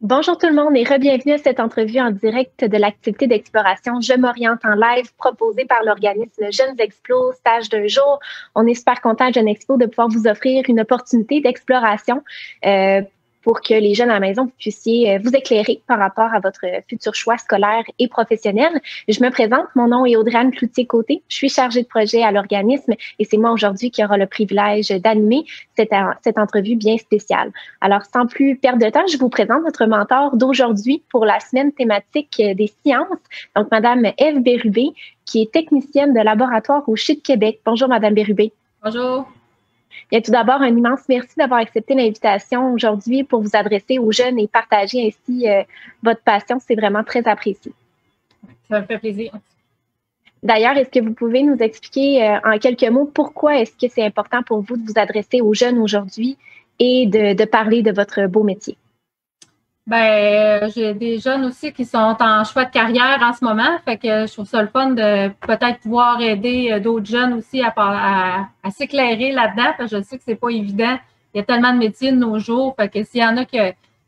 Bonjour tout le monde et re-bienvenue à cette entrevue en direct de l'activité d'exploration Je m'oriente en live proposée par l'organisme Jeunes Explo, stage d'un jour. On est super content à Jeunes Expo de pouvoir vous offrir une opportunité d'exploration pour que les jeunes à la maison, vous puissiez vous éclairer par rapport à votre futur choix scolaire et professionnel. Je me présente, mon nom est Audrey-Anne Cloutier-Côté. Je suis chargée de projet à l'organisme et c'est moi aujourd'hui qui aura le privilège d'animer cette entrevue bien spéciale. Alors, sans plus perdre de temps, je vous présente notre mentor d'aujourd'hui pour la semaine thématique des sciences. Donc, Madame Ève Bérubé, qui est technicienne de laboratoire au CHU de Québec. Bonjour, Madame Bérubé. Bonjour. Bien, tout d'abord, un immense merci d'avoir accepté l'invitation aujourd'hui pour vous adresser aux jeunes et partager ainsi votre passion. C'est vraiment très apprécié. Ça me fait plaisir. D'ailleurs, est-ce que vous pouvez nous expliquer en quelques mots pourquoi est-ce que c'est important pour vous de vous adresser aux jeunes aujourd'hui et de parler de votre beau métier? Ben, j'ai des jeunes aussi qui sont en choix de carrière en ce moment, fait que je trouve ça le fun de peut-être pouvoir aider d'autres jeunes aussi à s'éclairer là-dedans, parce que je sais que c'est pas évident. Il y a tellement de métiers de nos jours, fait que s'il y en a qui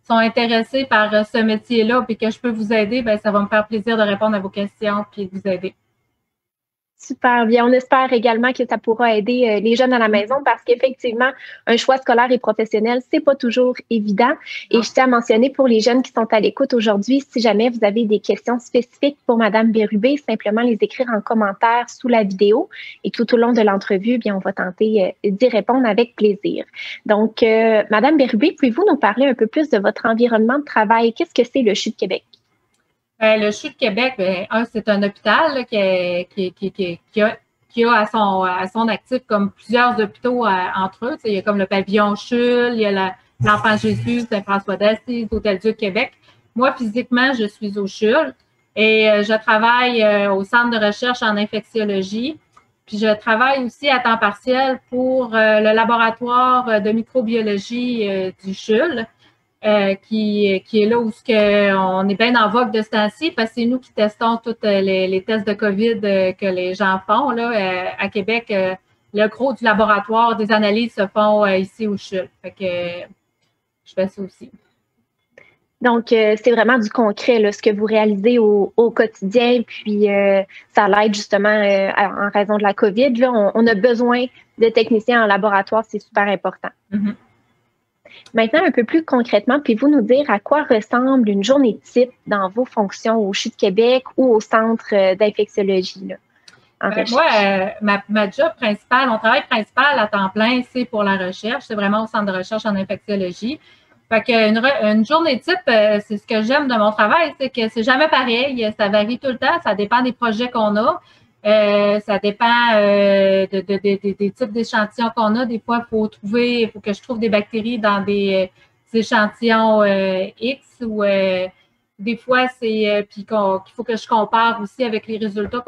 sont intéressés par ce métier-là puis que je peux vous aider, ben ça va me faire plaisir de répondre à vos questions puis de vous aider. Super bien. On espère également que ça pourra aider les jeunes à la maison parce qu'effectivement, un choix scolaire et professionnel, c'est pas toujours évident. Et je tiens à mentionner pour les jeunes qui sont à l'écoute aujourd'hui, si jamais vous avez des questions spécifiques pour Madame Bérubé, simplement les écrire en commentaire sous la vidéo. Et tout au long de l'entrevue, bien, on va tenter d'y répondre avec plaisir. Donc, Madame Bérubé, pouvez-vous nous parler un peu plus de votre environnement de travail? Qu'est-ce que c'est le CHU de Québec? Le CHU de Québec, c'est un hôpital là, qui a à son actif comme plusieurs hôpitaux entre eux. Il y a comme le pavillon CHUL, il y a l'Enfant Jésus, Saint-François d'Assise, Hôtel-Dieu de Québec. Moi, physiquement, je suis au CHUL et je travaille au centre de recherche en infectiologie. Puis je travaille aussi à temps partiel pour le laboratoire de microbiologie du CHUL. Qui est là où on est bien en vogue de ce temps-ci parce que c'est nous qui testons tous les tests de COVID que les gens font. Là, à Québec, le gros du laboratoire des analyses se font ici au CHUL. Fait que je fais ça aussi. Donc, c'est vraiment du concret, là, ce que vous réalisez au quotidien, puis ça l'aide justement en raison de la COVID. Là, on a besoin de techniciens en laboratoire, c'est super important. Mm-hmm. Maintenant, un peu plus concrètement, pouvez-vous nous dire à quoi ressemble une journée type dans vos fonctions au CHU de Québec ou au centre d'infectiologie? Moi, ma job principale, mon travail principal à temps plein, c'est pour la recherche. C'est vraiment au centre de recherche en infectiologie. Fait une journée type, c'est ce que j'aime de mon travail, c'est que c'est jamais pareil. Ça varie tout le temps. Ça dépend des projets qu'on a. Ça dépend des types d'échantillons qu'on a. Des fois, il faut que je trouve des bactéries dans des échantillons X ou des fois, c'est puis qu'il faut que je compare aussi avec les résultats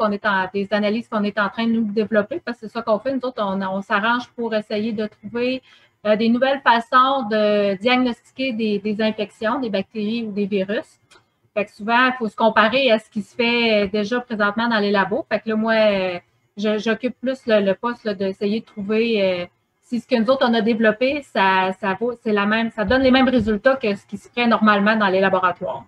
des analyses qu'on est en train de nous développer, parce que c'est ça qu'on fait. Nous autres, on s'arrange pour essayer de trouver des nouvelles façons de diagnostiquer des infections, des bactéries ou des virus. Fait que souvent, il faut se comparer à ce qui se fait déjà présentement dans les labos. Fait que là, moi, j'occupe plus le poste d'essayer de trouver si ce que nous autres, on a développé, ça donne les mêmes résultats que ce qui se fait normalement dans les laboratoires.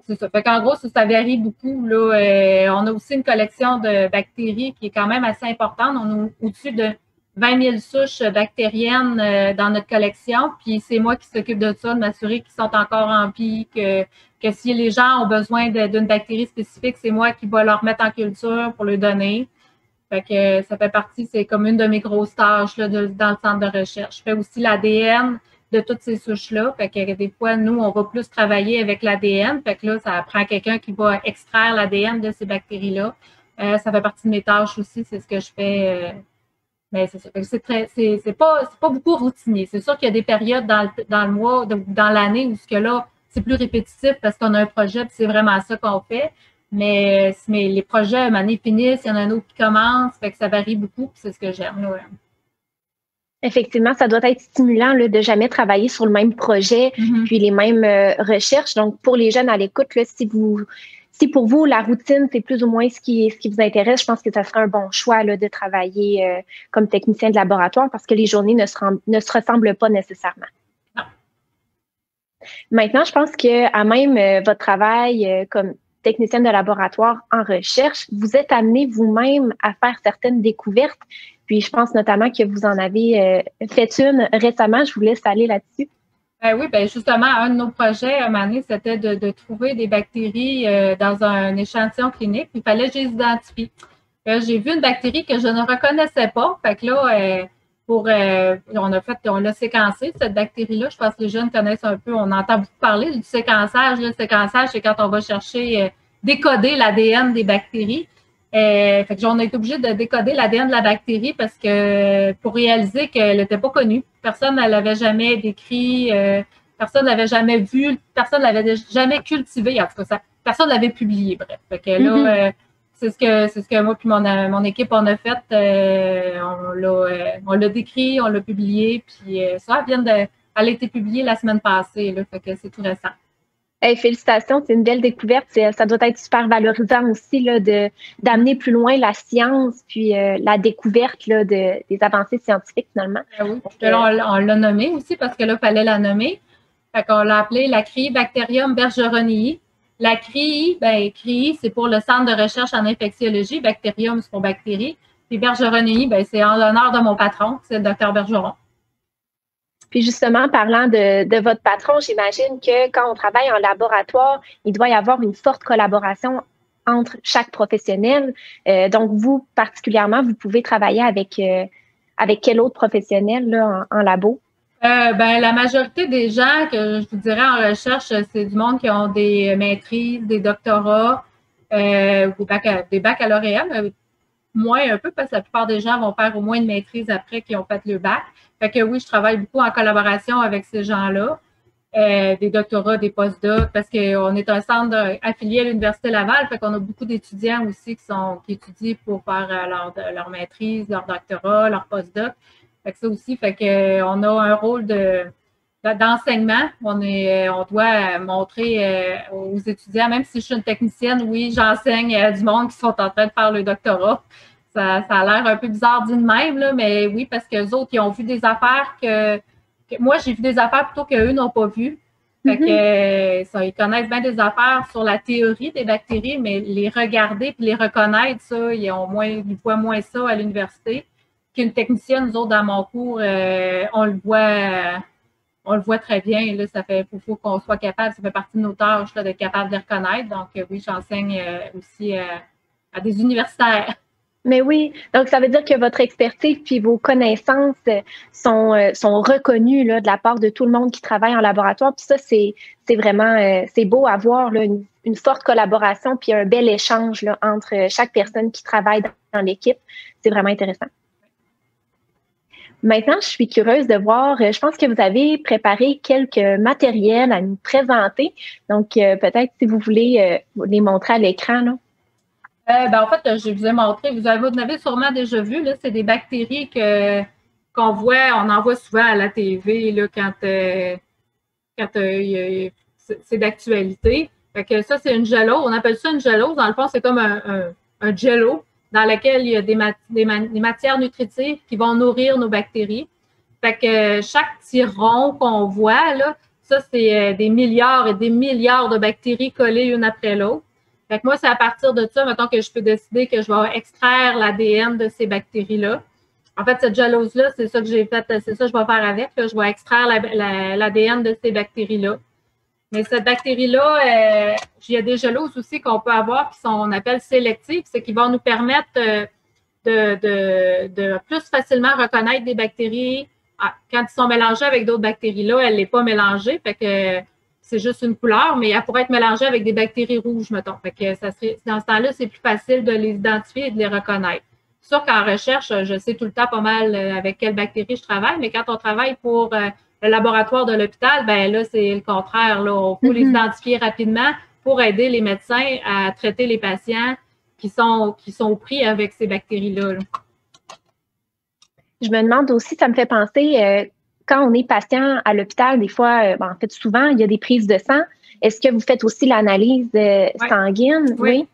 C'est ça. Fait qu'en gros, ça varie beaucoup. Là, on a aussi une collection de bactéries qui est quand même assez importante. On a au-dessus de 20 000 souches bactériennes dans notre collection. Puis c'est moi qui s'occupe de ça, de m'assurer qu'ils sont encore en vie, que si les gens ont besoin d'une bactérie spécifique, c'est moi qui va leur mettre en culture pour le donner. Fait que ça fait partie, c'est comme une de mes grosses tâches là, dans le centre de recherche. Je fais aussi l'ADN de toutes ces souches-là. Fait que des fois, nous, on va plus travailler avec l'ADN. Fait que là, ça prend quelqu'un qui va extraire l'ADN de ces bactéries-là. Ça fait partie de mes tâches aussi, c'est ce que je fais. Mais c'est ça. C'est pas beaucoup routinier. C'est sûr qu'il y a des périodes dans le mois, dans l'année où c'est plus répétitif parce qu'on a un projet et c'est vraiment ça qu'on fait. Mais les projets, à un moment donné, finissent, il y en a un autre qui commence, fait que ça varie beaucoup, puis c'est ce que j'aime. Là. Effectivement, ça doit être stimulant là, de jamais travailler sur le même projet, puis les mêmes recherches. Donc, pour les jeunes à l'écoute, là, si pour vous, la routine, c'est plus ou moins ce qui vous intéresse, je pense que ça serait un bon choix là, de travailler comme technicien de laboratoire parce que les journées ne se ressemblent pas nécessairement. Non. Maintenant, je pense qu'à même votre travail comme technicienne de laboratoire en recherche, vous êtes amené vous-même à faire certaines découvertes. Puis, je pense notamment que vous en avez fait une récemment. Je vous laisse aller là-dessus. Oui, ben justement, un de nos projets à un moment donné, c'était de trouver des bactéries dans un échantillon clinique. Il fallait que je les identifie. J'ai vu une bactérie que je ne reconnaissais pas. Fait que là, on l'a séquencé, cette bactérie-là. Je pense que les jeunes connaissent un peu, on entend beaucoup parler du séquençage. Le séquençage, c'est quand on va chercher, décoder l'ADN des bactéries. Fait que on a été obligé de décoder l'ADN de la bactérie parce que pour réaliser qu'elle n'était pas connue, personne ne l'avait jamais décrit, personne ne l'avait jamais vu, personne ne l'avait jamais cultivé. En tout cas, personne ne l'avait publié. Bref, fait que là, c'est ce que moi et mon équipe on a fait. On l'a décrit, on l'a publié, puis ça elle a été publiée la semaine passée. Là, fait que c'est tout récent. Hey, félicitations, c'est une belle découverte. Ça doit être super valorisant aussi là, d'amener plus loin la science puis la découverte là, des avancées scientifiques finalement. Oui, on l'a nommé aussi parce que là, il fallait la nommer. Fait qu'on l'a appelée la Cryibacterium bergeronii. La CRI, CRI, c'est pour le Centre de recherche en infectiologie. Bacterium, c'est pour bactéries. Puis bergeronii, c'est en l'honneur de mon patron, c'est le docteur Bergeron. Puis justement, parlant de votre patron, j'imagine que quand on travaille en laboratoire, il doit y avoir une forte collaboration entre chaque professionnel. Donc, vous, particulièrement, vous pouvez travailler avec quel autre professionnel là, en labo? La majorité des gens que je vous dirais en recherche, c'est du monde qui ont des maîtrises, des doctorats, des baccalauréats. Moins un peu parce que la plupart des gens vont faire au moins une maîtrise après qu'ils ont fait le bac. Fait que oui, je travaille beaucoup en collaboration avec ces gens-là, des doctorats, des postdocs, parce qu'on est un centre affilié à l'Université Laval, fait qu'on a beaucoup d'étudiants aussi qui étudient pour faire leur maîtrise, leur doctorat, leur postdoc. Fait que ça aussi, fait qu'on a un rôle d'enseignement. On doit montrer aux étudiants, même si je suis une technicienne, oui, j'enseigne à du monde qui sont en train de faire le doctorat. Ça a l'air un peu bizarre dit de même, là, mais oui, parce qu'eux autres, ils ont vu des affaires que moi, j'ai vu des affaires plutôt qu'eux n'ont pas vues. Fait que ils connaissent bien des affaires sur la théorie des bactéries, mais les regarder puis les reconnaître, ça, ils voient moins ça à l'université. Qu'une technicienne, nous autres, dans mon cours, on le voit très bien. Là, faut qu'on soit capable, ça fait partie de nos tâches là, d'être capable de les reconnaître. Donc, oui, j'enseigne aussi à des universitaires. Mais oui, donc ça veut dire que votre expertise puis vos connaissances sont reconnues là, de la part de tout le monde qui travaille en laboratoire. Puis ça, c'est vraiment c'est beau à voir là, une forte collaboration puis un bel échange là, entre chaque personne qui travaille dans l'équipe. C'est vraiment intéressant. Maintenant, je suis curieuse de voir, je pense que vous avez préparé quelques matériels à nous présenter. Donc, peut-être si vous voulez les montrer à l'écran. Là. En fait, je vous ai montré, vous en avez sûrement déjà vu, là, c'est des bactéries qu'on voit, on en voit souvent à la TV là, quand c'est d'actualité. Fait que ça, c'est une gelo. On appelle ça une gelo. Dans le fond, c'est comme un jello dans lequel il y a des matières nutritives qui vont nourrir nos bactéries. Fait que chaque petit rond qu'on voit, là, ça, c'est des milliards et des milliards de bactéries collées une après l'autre. Fait que moi, c'est à partir de ça, mettons, que je peux décider que je vais extraire l'ADN de ces bactéries-là. En fait, cette gélose-là, c'est ça que j'ai fait, c'est ça que je vais faire avec. Là. Je vais extraire l'ADN de ces bactéries-là. Mais cette bactérie-là, il y a des géloses aussi qu'on peut avoir qui on appelle sélectives, c'est qui vont nous permettre de plus facilement reconnaître des bactéries. Quand ils sont mélangés avec d'autres bactéries, là, elle n'est pas mélangée, fait que c'est juste une couleur, mais elle pourrait être mélangée avec des bactéries rouges, mettons. Fait que dans ce temps-là, c'est plus facile de les identifier et de les reconnaître. C'est sûr qu'en recherche, je sais tout le temps pas mal avec quelles bactéries je travaille, mais quand on travaille pour le laboratoire de l'hôpital, là, c'est le contraire. Là. On peut les identifier rapidement pour aider les médecins à traiter les patients qui sont pris avec ces bactéries-là. Là. Je me demande aussi, ça me fait penser, quand on est patient à l'hôpital, des fois, en fait, souvent, il y a des prises de sang. Est-ce que vous faites aussi l'analyse sanguine? Oui.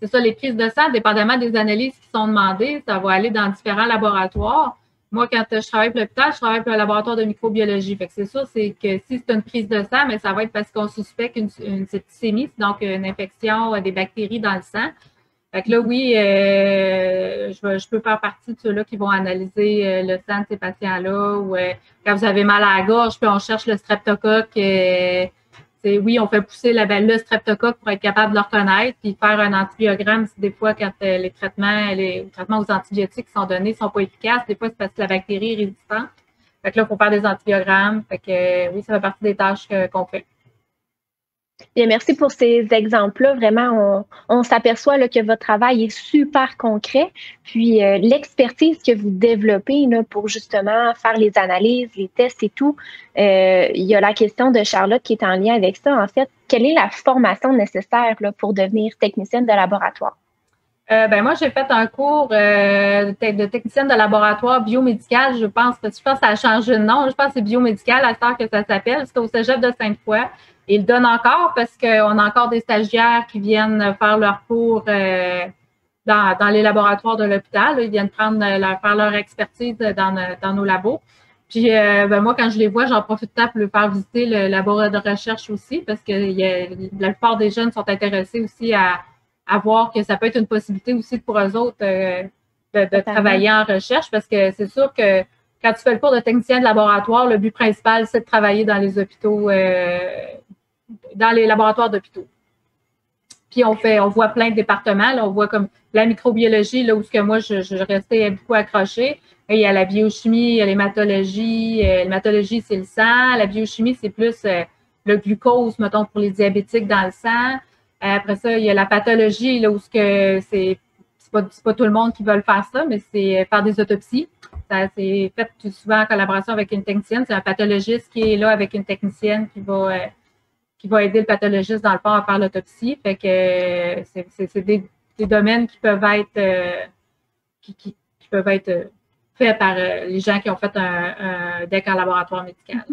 C'est ça, les prises de sang, dépendamment des analyses qui sont demandées, ça va aller dans différents laboratoires. moi, quand je travaille pour l'hôpital, je travaille pour un laboratoire de microbiologie. Fait que c'est sûr, c'est que si c'est une prise de sang, mais ça va être parce qu'on suspecte une septicémie, donc une infection des bactéries dans le sang. Fait que là, oui, je peux faire partie de ceux-là qui vont analyser le sang de ces patients-là. Ou quand vous avez mal à la gorge, puis on cherche le streptocoque. Oui, on fait pousser le streptocoque pour être capable de le reconnaître, puis faire un antibiogramme. Des fois, quand les traitements aux antibiotiques qui sont donnés ne sont pas efficaces, des fois, c'est parce que la bactérie est résistante. Fait que là, il faut faire des antibiogrammes. Fait que oui, ça fait partie des tâches qu'on fait. Bien, merci pour ces exemples-là. Vraiment, on s'aperçoit que votre travail est super concret. Puis, l'expertise que vous développez là, pour justement faire les analyses, les tests et tout, il y a la question de Charlotte qui est en lien avec ça. En fait, quelle est la formation nécessaire là, pour devenir technicienne de laboratoire? Moi, j'ai fait un cours de technicienne de laboratoire biomédical, je pense que ça a changé de nom. Je pense que c'est biomédical à cette heure que ça s'appelle. C'est au Cégep de Sainte-Foy. Ils le donnent encore parce qu'on a encore des stagiaires qui viennent faire leur cours dans les laboratoires de l'hôpital. Ils viennent faire leur expertise dans nos labos. Puis moi, quand je les vois, j'en profite pour leur faire visiter le laboratoire de recherche aussi parce que la plupart des jeunes sont intéressés aussi à voir que ça peut être une possibilité aussi pour eux autres de travailler en recherche parce que c'est sûr que quand tu fais le cours de technicien de laboratoire, le but principal, c'est de travailler dans les hôpitaux, dans les laboratoires d'hôpitaux. Puis on voit plein de départements. Là, on voit comme la microbiologie, là où moi, je restais beaucoup accrochée. Il y a la biochimie, il y a l'hématologie. L'hématologie, c'est le sang. La biochimie, c'est plus le glucose, mettons, pour les diabétiques dans le sang. Après ça, il y a la pathologie, là où c'est pas tout le monde qui veut faire ça, mais c'est faire des autopsies. Ça, c'est fait tout souvent en collaboration avec une technicienne. C'est un pathologiste qui est là avec une technicienne qui va aider le pathologiste dans le fond à faire l'autopsie. Fait que c'est des domaines qui peuvent être qui peuvent être faits par les gens qui ont fait un DEC en laboratoire médical.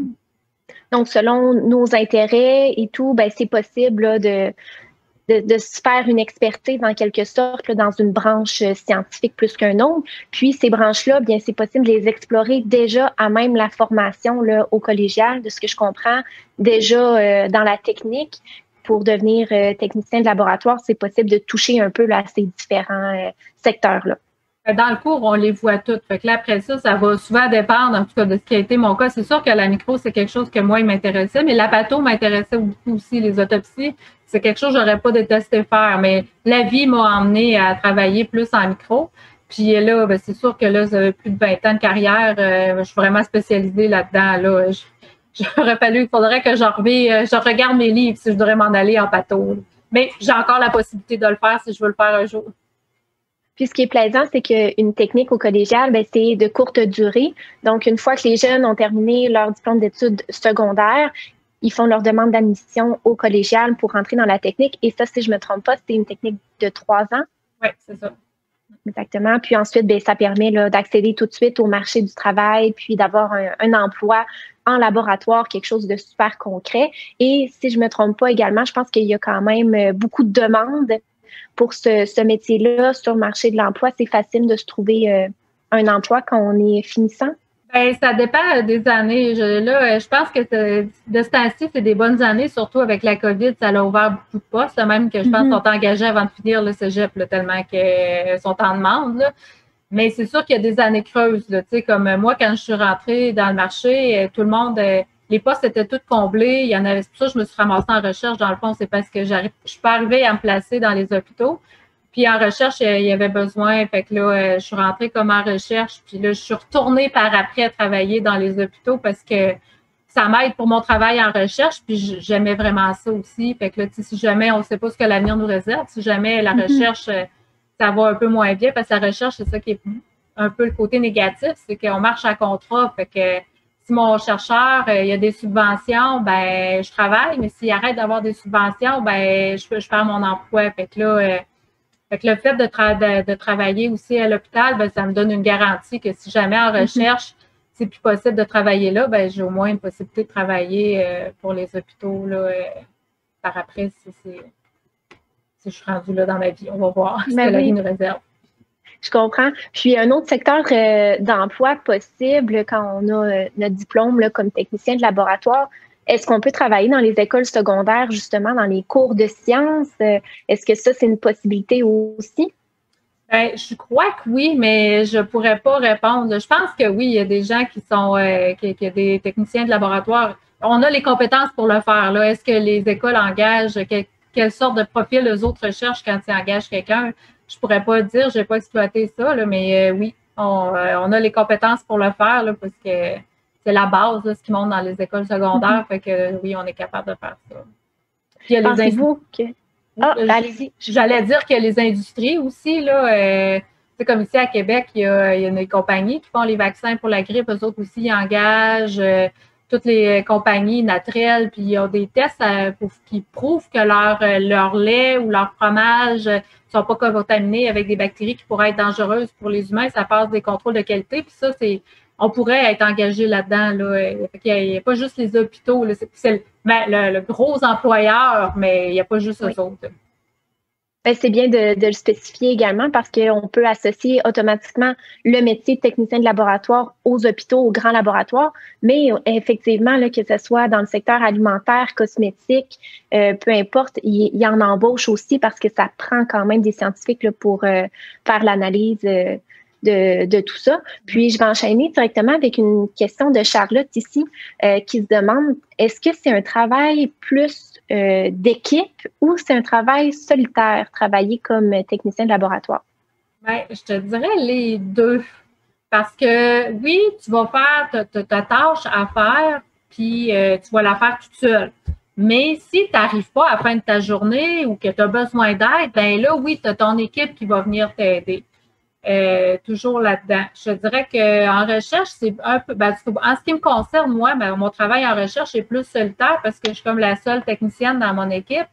Donc, selon nos intérêts et tout, ben, c'est possible là, de se faire une expertise en quelque sorte là, dans une branche scientifique plus qu'un autre. Puis ces branches-là, bien c'est possible de les explorer déjà à même la formation là, au collégial, de ce que je comprends, déjà dans la technique. Pour devenir technicien de laboratoire, c'est possible de toucher un peu là, à ces différents secteurs-là. Dans le cours, on les voit toutes. Fait que là, après ça, ça va souvent dépendre, en tout cas, de ce qui a été mon cas. C'est sûr que la micro, c'est quelque chose que moi, il m'intéressait, mais la patho m'intéressait beaucoup aussi. Les autopsies, c'est quelque chose que j'aurais pas détesté faire. Mais la vie m'a emmené à travailler plus en micro. Puis là, ben, c'est sûr que là, j'avais plus de 20 ans de carrière. Je suis vraiment spécialisée là-dedans. Là, j'aurais fallu, il faudrait que je regarde mes livres si je voudrais m'en aller en patho. Mais j'ai encore la possibilité de le faire si je veux le faire un jour. Puis ce qui est plaisant, c'est qu'une technique au collégial, ben, c'est de courte durée. Donc, une fois que les jeunes ont terminé leur diplôme d'études secondaires, ils font leur demande d'admission au collégial pour rentrer dans la technique. Et ça, si je ne me trompe pas, c'est une technique de 3 ans. Oui, c'est ça. Exactement. Puis ensuite, ben, ça permet là, d'accéder tout de suite au marché du travail, puis d'avoir un emploi en laboratoire, quelque chose de super concret. Et si je ne me trompe pas également, je pense qu'il y a quand même beaucoup de demandes pour ce métier-là sur le marché de l'emploi. C'est facile de se trouver un emploi quand on est finissant? Bien, ça dépend des années. Je pense que de ce temps-ci, c'est des bonnes années, surtout avec la COVID. Ça a ouvert beaucoup de postes, même que je pense qu'ils sont engagés avant de finir le cégep, là, tellement qu'ils sont en demande. Là. Mais c'est sûr qu'il y a des années creuses. Là, comme moi, quand je suis rentrée dans le marché, tout le monde, les postes étaient tous comblés. Il y en avait, c'est pour ça que je me suis ramassée en recherche. Dans le fond, c'est parce que je suis pas arrivée à me placer dans les hôpitaux. Puis en recherche, il y avait besoin. Fait que là, je suis rentrée comme en recherche. Puis là, je suis retournée par après travailler dans les hôpitaux parce que ça m'aide pour mon travail en recherche. Puis j'aimais vraiment ça aussi. Fait que là, si jamais on ne sait pas ce que l'avenir nous réserve, si jamais la recherche, ça va un peu moins bien, parce que la recherche, c'est ça qui est un peu le côté négatif, c'est qu'on marche à contrat. Fait que si mon chercheur, il y a des subventions, ben je travaille. Mais s'il arrête d'avoir des subventions, ben je perds mon emploi. Fait que là, le fait de travailler aussi à l'hôpital, ben, ça me donne une garantie que si jamais en recherche, c'est plus possible de travailler là, ben, j'ai au moins une possibilité de travailler pour les hôpitaux là, par après si je suis rendue là dans ma vie. On va voir ce que la vie nous réserve. Je comprends. Puis, un autre secteur d'emploi possible quand on a notre diplôme là, comme technicien de laboratoire, est-ce qu'on peut travailler dans les écoles secondaires, justement, dans les cours de sciences? Est-ce que ça, c'est une possibilité aussi? Ben, je crois que oui, mais je pourrais pas répondre. Je pense que oui, il y a des gens qui sont, qu'il y a des techniciens de laboratoire. On a les compétences pour le faire. Là. Est-ce que les écoles engagent, quelle sorte de profil les autres recherchent quand ils engagent quelqu'un? Je pourrais pas dire, j'ai pas exploité ça, là, mais oui, on a les compétences pour le faire, là, parce que c'est la base, là, ce qui monte dans les écoles secondaires. Fait que oui, on est capable de faire ça. Puis il y a les Pensez-vous que... Ah, allez-y. J'allais dire que les industries aussi, là, c'est comme ici à Québec, il y a des compagnies qui font les vaccins pour la grippe, eux autres aussi, ils engagent toutes les compagnies naturelles, puis ils ont des tests qui prouvent que leur lait ou leur fromage ne sont pas contaminés avec des bactéries qui pourraient être dangereuses pour les humains. Ça passe des contrôles de qualité, puis ça, on pourrait être engagé là-dedans. Là. Il n'y a pas juste les hôpitaux. Là. C'est le gros employeur, mais il n'y a pas juste eux autres. Ben, c'est bien de le spécifier également parce qu'on peut associer automatiquement le métier de technicien de laboratoire aux hôpitaux, aux grands laboratoires, mais effectivement, là, que ce soit dans le secteur alimentaire, cosmétique, peu importe, il y en embauche aussi parce que ça prend quand même des scientifiques là, pour faire l'analyse de tout ça. Puis, je vais enchaîner directement avec une question de Charlotte ici qui se demande, est-ce que c'est un travail plus d'équipe ou c'est un travail solitaire, travailler comme technicien de laboratoire? Bien, je te dirais les deux. Parce que oui, tu vas faire ta tâche à faire, puis tu vas la faire toute seule. Mais si tu n'arrives pas à la fin de ta journée ou que tu as besoin d'aide, bien là, oui, tu as ton équipe qui va venir t'aider. Toujours là-dedans. Je dirais qu'en recherche, c'est un peu, en ce qui me concerne, moi, mon travail en recherche est plus solitaire parce que je suis comme la seule technicienne dans mon équipe.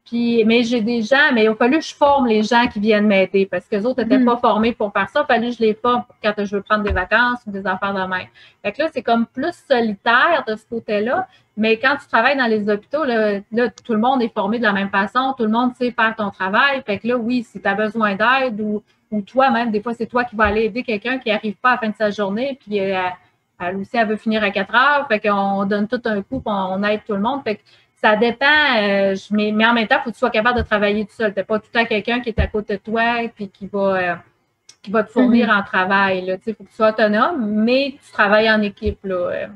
Puis, mais j'ai des gens, mais il a fallu que je forme les gens qui viennent m'aider parce que les autres n'étaient pas formés pour faire ça. Il a fallu que je les forme quand je veux prendre des vacances ou des affaires de même. Fait que là, c'est comme plus solitaire de ce côté-là. Mais quand tu travailles dans les hôpitaux, là, tout le monde est formé de la même façon. Tout le monde sait faire ton travail. Fait que là, oui, si tu as besoin d'aide ou toi-même, des fois, c'est toi qui vas aller aider quelqu'un qui n'arrive pas à la fin de sa journée. Puis, elle aussi, elle veut finir à 4 heures. Fait qu'on donne tout un coup, puis on aide tout le monde. Fait que ça dépend, mais en même temps, il faut que tu sois capable de travailler tout seul. Tu n'as pas tout le temps quelqu'un qui est à côté de toi et qui va te fournir en travail. Il faut que tu sois autonome, mais tu travailles en équipe. Là.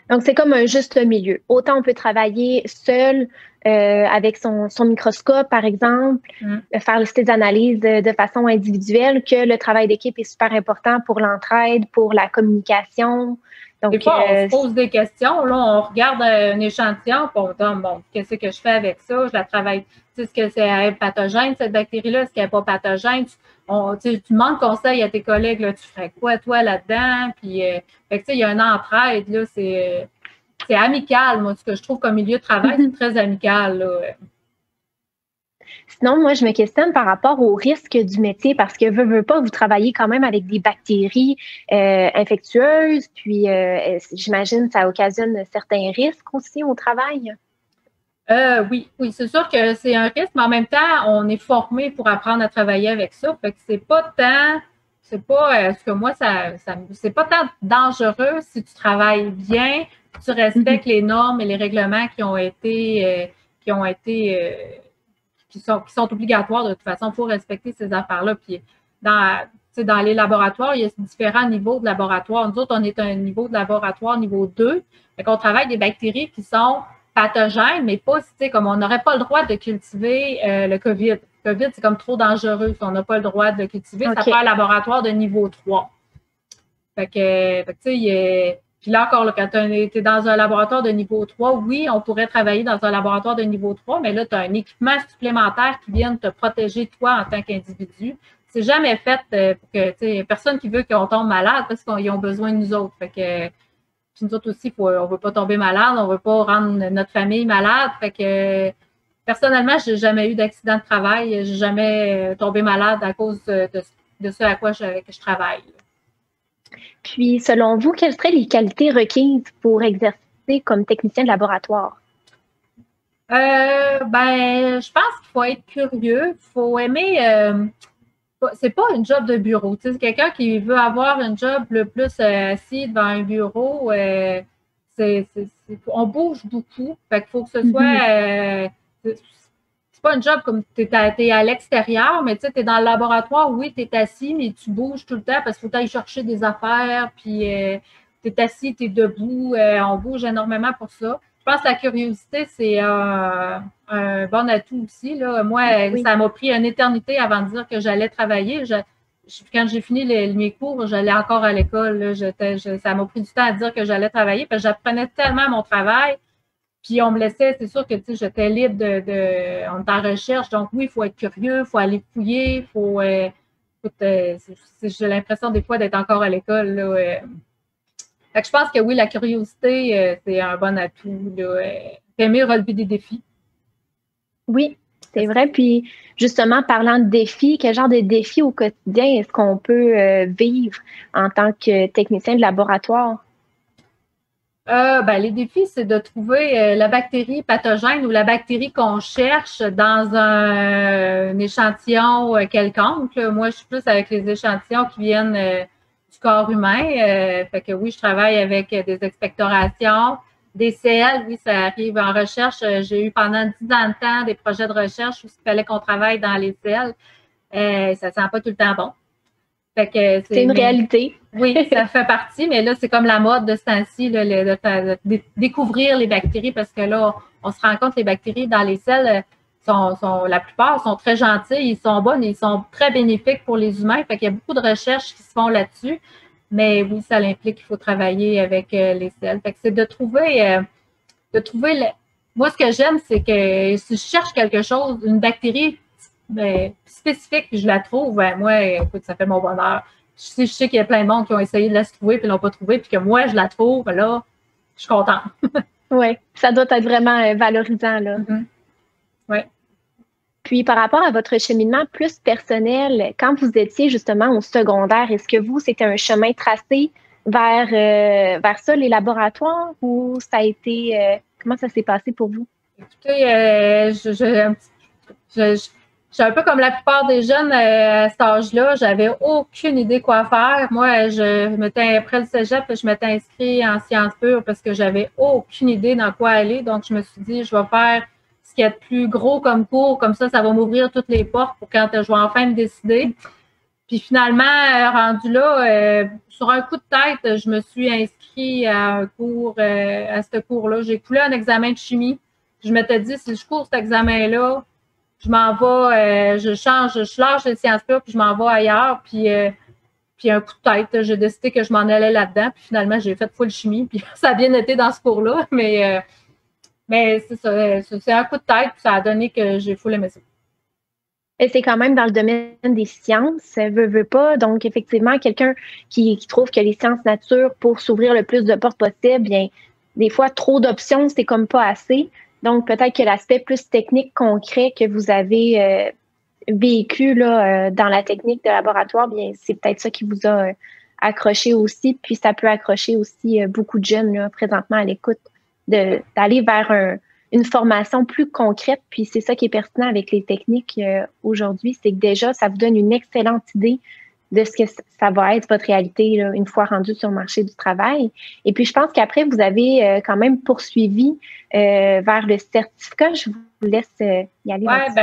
Donc, c'est comme un juste milieu. Autant on peut travailler seul avec son microscope, par exemple, faire ses analyses de façon individuelle, que le travail d'équipe est super important pour l'entraide, pour la communication. Donc, des fois, on se pose des questions. Là, on regarde un échantillon, puis on se dit, bon, qu'est-ce que je fais avec ça? Je la travaille. Tu sais, est-ce que c'est pathogène, cette bactérie-là? Est-ce qu'elle n'est pas pathogène? Tu demandes conseil à tes collègues, là, tu ferais quoi, toi, là-dedans? Puis, fait que, il y a une entraide, là, c'est amical. Moi, ce que je trouve comme milieu de travail, c'est très amical, là. Sinon, moi, je me questionne par rapport au risque du métier parce que veux pas, vous travaillez quand même avec des bactéries infectieuses, puis j'imagine que ça occasionne certains risques aussi au travail. Oui, c'est sûr que c'est un risque, mais en même temps, on est formé pour apprendre à travailler avec ça. Fait que c'est pas ce que moi, c'est pas tant dangereux si tu travailles bien, tu respectes les normes et les règlements qui sont obligatoires de toute façon. Il faut respecter ces affaires-là. Puis dans les laboratoires, il y a différents niveaux de laboratoire. Nous autres, on est à un niveau de laboratoire niveau 2. Fait qu'on travaille des bactéries qui sont pathogènes, mais pas, comme on n'aurait pas le droit de cultiver le COVID. Le COVID, c'est comme trop dangereux. On n'a pas le droit de le cultiver. Okay. Ça fait un laboratoire de niveau 3. Fait que tu sais, puis là encore, là, quand tu es dans un laboratoire de niveau 3, oui, on pourrait travailler dans un laboratoire de niveau 3, mais là, tu as un équipement supplémentaire qui vient te protéger toi en tant qu'individu. C'est jamais fait pour que, tu sais, personne qui veut qu'on tombe malade parce qu'ils ont besoin de nous autres. Fait que nous autres aussi, on ne veut pas tomber malade, on ne veut pas rendre notre famille malade. Fait que personnellement, je n'ai jamais eu d'accident de travail. Je n'ai jamais tombé malade à cause de ce à quoi je travaille. Puis, selon vous, quelles seraient les qualités requises pour exercer comme technicien de laboratoire? Je pense qu'il faut être curieux, il faut aimer c'est pas une job de bureau. Tu sais, c'est quelqu'un qui veut avoir une job le plus assis devant un bureau. On bouge beaucoup. Fait qu'il faut que ce soit. C'est pas une job comme tu es à l'extérieur, mais tu sais, tu es dans le laboratoire, oui, tu es assis, mais tu bouges tout le temps parce qu'il faut aller chercher des affaires, puis tu es assis, tu es debout, on bouge énormément pour ça. Je pense que la curiosité, c'est un bon atout aussi. Là. Moi, ça m'a pris une éternité avant de dire que j'allais travailler. Quand j'ai fini mes cours, j'allais encore à l'école. Ça m'a pris du temps à dire que j'allais travailler parce que j'apprenais tellement mon travail. Puis on me laissait, c'est sûr que j'étais libre on est en recherche, donc oui, il faut être curieux, il faut aller fouiller, j'ai l'impression des fois d'être encore à l'école. Fait que je pense que oui, la curiosité, c'est un bon atout. Aimer relever des défis. Oui, c'est vrai. Puis justement, parlant de défis, quel genre de défis au quotidien est-ce qu'on peut vivre en tant que technicien de laboratoire? Les défis, c'est de trouver la bactérie pathogène ou la bactérie qu'on cherche dans un échantillon quelconque. Moi, je suis plus avec les échantillons qui viennent du corps humain. Fait que oui, je travaille avec des expectorations, des selles. Oui, ça arrive en recherche. J'ai eu pendant 10 ans de temps des projets de recherche où il fallait qu'on travaille dans les selles. Ça ne sent pas tout le temps bon. C'est une réalité. Oui, ça fait partie, mais là, c'est comme la mode de ce temps-ci, de découvrir les bactéries, parce que là, on se rend compte que les bactéries dans les selles, la plupart sont très gentilles, ils sont bonnes, ils sont très bénéfiques pour les humains. Fait qu'il y a beaucoup de recherches qui se font là-dessus, mais oui, ça implique qu'il faut travailler avec les selles. Fait que c'est de trouver moi, ce que j'aime, c'est que si je cherche quelque chose, une bactérie spécifique, puis je la trouve, moi, écoute, ça fait mon bonheur. Je sais qu'il y a plein de monde qui ont essayé de la trouver, puis ne l'ont pas trouvée, puis que moi, je la trouve, là, je suis contente. Oui, ça doit être vraiment valorisant, là. Oui. Puis, par rapport à votre cheminement plus personnel, quand vous étiez justement au secondaire, est-ce que c'était un chemin tracé vers ça, les laboratoires, ou ça a été, comment ça s'est passé pour vous? Écoutez, je suis un peu comme la plupart des jeunes à cet âge-là. J'avais aucune idée quoi faire. Moi, après le cégep, je m'étais inscrite en sciences pures parce que j'avais aucune idée dans quoi aller. Donc, je me suis dit, je vais faire ce qu'il y a de plus gros comme cours. Comme ça va m'ouvrir toutes les portes pour quand je vais enfin me décider. Puis finalement, rendu là, sur un coup de tête, je me suis inscrite à un cours, à ce cours-là. J'ai coulé un examen de chimie. Je m'étais dit, si je cours cet examen-là, je m'en vais, je lâche les sciences pures, puis je m'en vais ailleurs. Puis un coup de tête, j'ai décidé que je m'en allais là-dedans. Puis finalement, j'ai fait full chimie. Puis ça a bien été dans ce cours-là. Mais c'est ça, c'est un coup de tête. Puis ça a donné que j'ai full aimé ça. Et c'est quand même dans le domaine des sciences, veut pas. Donc, effectivement, quelqu'un qui trouve que les sciences nature, pour s'ouvrir le plus de portes possible, bien, des fois, trop d'options, c'est comme pas assez. Donc, peut-être que l'aspect plus technique, concret que vous avez vécu là, dans la technique de laboratoire, bien, c'est peut-être ça qui vous a accroché aussi. Puis, ça peut accrocher aussi beaucoup de jeunes là, présentement à l'écoute, d'aller vers une formation plus concrète. Puis, c'est ça qui est pertinent avec les techniques aujourd'hui, c'est que déjà, ça vous donne une excellente idée de ce que ça va être votre réalité là, une fois rendu sur le marché du travail. Et puis, je pense qu'après, vous avez quand même poursuivi vers le certificat. Je vous laisse y aller. Oui,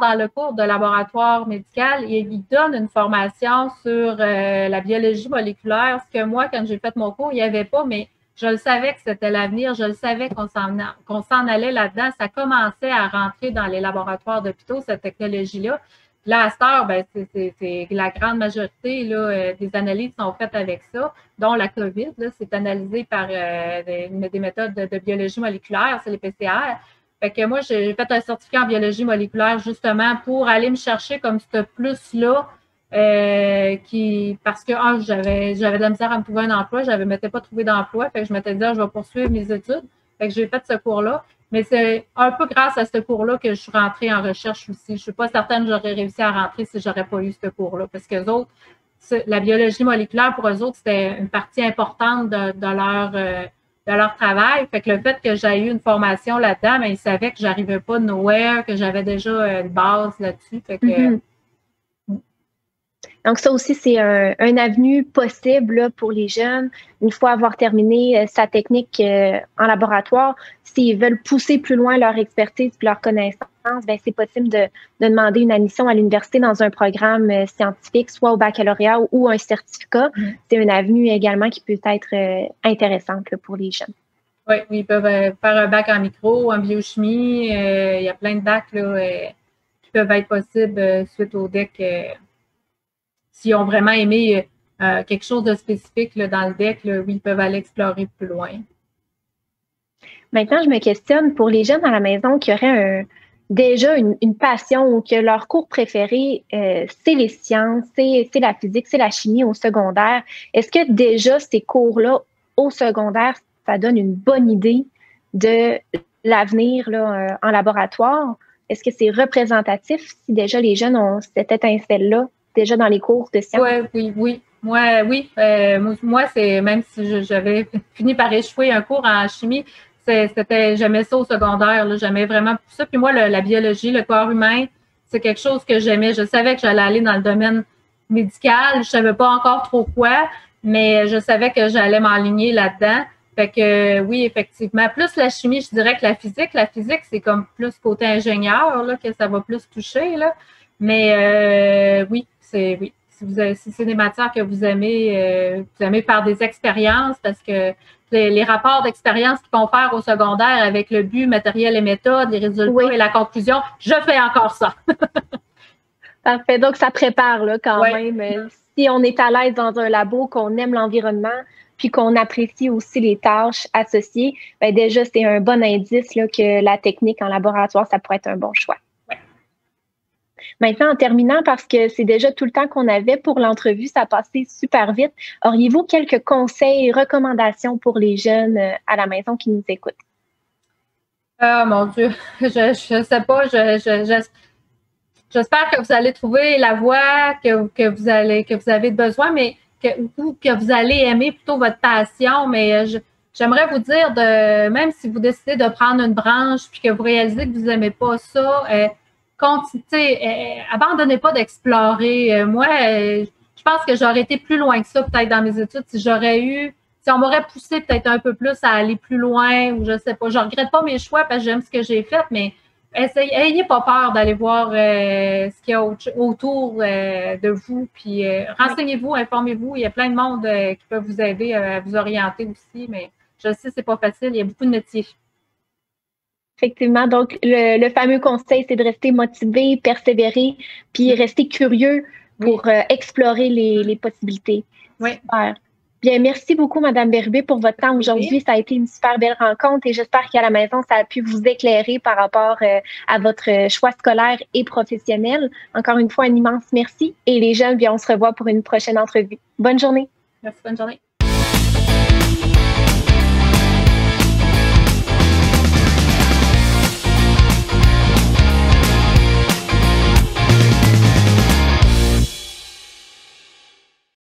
dans le cours de laboratoire médical, il donne une formation sur la biologie moléculaire, ce que moi, quand j'ai fait mon cours, il n'y avait pas, mais je le savais que c'était l'avenir, je le savais qu'on s'en allait là-dedans. Ça commençait à rentrer dans les laboratoires d'hôpitaux, cette technologie-là. Là, à cette heure, c'est la grande majorité là, des analyses sont faites avec ça, dont la COVID. C'est analysé par des méthodes de biologie moléculaire, c'est les PCR. Fait que moi, j'ai fait un certificat en biologie moléculaire justement pour aller me chercher comme ce plus-là, parce que j'avais de la misère à me trouver un emploi, je ne m'étais pas trouvé d'emploi, fait que je m'étais dit, je vais poursuivre mes études. Fait que j'ai fait ce cours-là. Mais c'est un peu grâce à ce cours-là que je suis rentrée en recherche aussi. Je ne suis pas certaine que j'aurais réussi à rentrer si je n'aurais pas eu ce cours-là. Parce qu'eux autres, la biologie moléculaire, pour eux autres, c'était une partie importante de leur travail. Fait que le fait que j'ai eu une formation là-dedans, mais ils savaient que j'arrivais pas de nowhere, que j'avais déjà une base là-dessus. Fait que, Donc, ça aussi, c'est un avenue possible là, pour les jeunes. Une fois avoir terminé sa technique en laboratoire, s'ils veulent pousser plus loin leur expertise et leur connaissance, ben, c'est possible de demander une admission à l'université dans un programme scientifique, soit au baccalauréat ou un certificat. C'est une avenue également qui peut être intéressante là, pour les jeunes. Oui, ils peuvent faire un bac en micro, en biochimie. Il y a plein de bacs là, qui peuvent être possibles suite au DEC. S'ils ont vraiment aimé quelque chose de spécifique là, dans le DEC, là, oui, ils peuvent aller explorer plus loin. Maintenant, je me questionne pour les jeunes à la maison qui auraient déjà une passion ou que leur cours préféré, c'est les sciences, c'est la physique, c'est la chimie au secondaire. Est-ce que déjà ces cours-là au secondaire, ça donne une bonne idée de l'avenir là, en laboratoire? Est-ce que c'est représentatif si déjà les jeunes ont cette étincelle-là déjà dans les cours de sciences? Oui. Moi, c'est même si j'avais fini par échouer un cours en chimie, j'aimais ça au secondaire. J'aimais vraiment ça. Puis moi, la biologie, le corps humain, c'est quelque chose que j'aimais. Je savais que j'allais aller dans le domaine médical. Je savais pas encore trop quoi, mais je savais que j'allais m'enligner là-dedans. Fait que oui, effectivement. Plus la chimie, je dirais que la physique. La physique, c'est comme plus côté ingénieur là, que ça va plus toucher. Là. Mais oui. Si c'est des matières que vous aimez faire des expériences, parce que les rapports d'expérience qu'ils vont faire au secondaire avec le but, matériel et méthode, les résultats et la conclusion, je fais encore ça. Parfait. Donc, ça prépare là, quand même. Si on est à l'aise dans un labo, qu'on aime l'environnement, puis qu'on apprécie aussi les tâches associées, ben déjà, c'est un bon indice là, que la technique en laboratoire, ça pourrait être un bon choix. Maintenant, en terminant, parce que c'est déjà tout le temps qu'on avait pour l'entrevue, ça a passé super vite. Auriez-vous quelques conseils, recommandations pour les jeunes à la maison qui nous écoutent? Ah, mon Dieu, je sais pas. J'espère que vous allez trouver la voie que vous avez besoin, mais que vous allez aimer plutôt votre passion. Mais j'aimerais vous dire même si vous décidez de prendre une branche puis que vous réalisez que vous n'aimez pas ça, abandonnez pas d'explorer. Moi, je pense que j'aurais été plus loin que ça peut-être dans mes études si on m'aurait poussé peut-être un peu plus à aller plus loin ou je sais pas. Je regrette pas mes choix parce que j'aime ce que j'ai fait, mais ayez pas peur d'aller voir ce qu'il y a autour de vous. Puis renseignez-vous, informez-vous. Il y a plein de monde qui peut vous aider à vous orienter aussi, mais je sais c'est pas facile. Il y a beaucoup de métiers. Effectivement. Donc, le fameux conseil, c'est de rester motivé, persévérer, puis rester curieux pour explorer les possibilités. Oui. Super. Bien, merci beaucoup, Mme Bérubé, pour votre temps aujourd'hui. Ça a été une super belle rencontre et j'espère qu'à la maison, ça a pu vous éclairer par rapport à votre choix scolaire et professionnel. Encore une fois, un immense merci. Et les jeunes, bien, on se revoit pour une prochaine entrevue. Bonne journée. Merci, bonne journée.